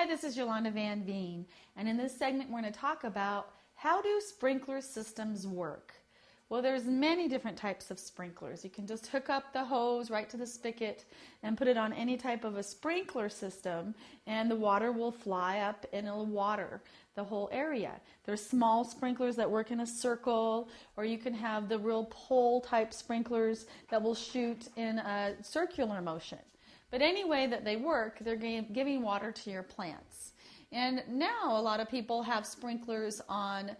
Hi, this is Yolanda Van Veen, and in this segment we're going to talk about how do sprinkler systems work. Well, there's many different types of sprinklers. You can just hook up the hose right to the spigot and put it on any type of a sprinkler system, and the water will fly up and it'll water the whole area. There's small sprinklers that work in a circle, or you can have the real pole type sprinklers that will shoot in a circular motion. But any way that they work, they're giving water to your plants. And now a lot of people have sprinklers on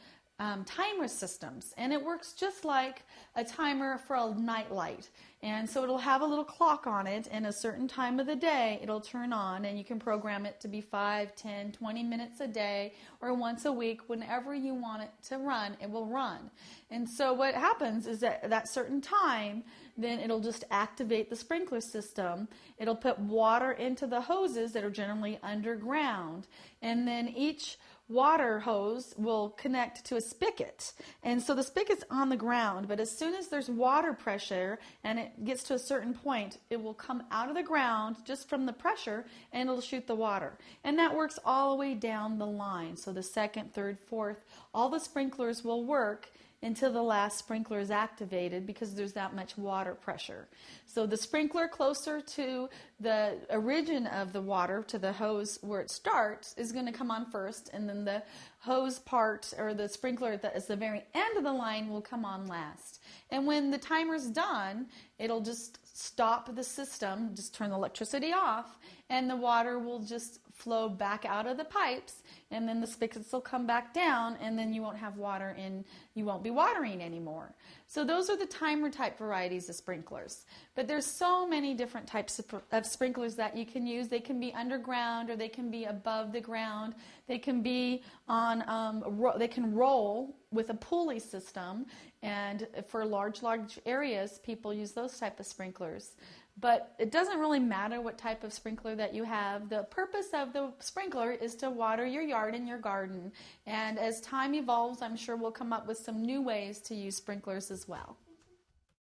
timer systems, and it works just like a timer for a night light. And so it'll have a little clock on it, and a certain time of the day it'll turn on, and you can program it to be 5, 10, 20 minutes a day or once a week. Whenever you want it to run, it will run. And so what happens is that at that certain time, then it'll just activate the sprinkler system. It'll put water into the hoses that are generally underground, and then each water hose will connect to a spigot. And so the spigot's on the ground, but as soon as there's water pressure and it gets to a certain point, it will come out of the ground just from the pressure, and it'll shoot the water. And that works all the way down the line. So the second, third, fourth, all the sprinklers will work until the last sprinkler is activated because there's that much water pressure. So the sprinkler closer to the origin of the water, to the hose where it starts, is going to come on first, and then the hose part, or the sprinkler that is the very end of the line, will come on last. And when the timer's done, it'll just stop the system, just turn the electricity off, and the water will just flow back out of the pipes, and then the spigots will come back down, and then you won't have water and you won't be watering anymore. So those are the timer type varieties of sprinklers. But there's so many different types of sprinklers that you can use. They can be underground, or they can be above the ground. They can be on, they can roll with a pulley system, and for large areas, people use those type of sprinklers. But it doesn't really matter what type of sprinkler that you have. The purpose of the sprinkler is to water your yard and your garden. And as time evolves, I'm sure we'll come up with some new ways to use sprinklers as well.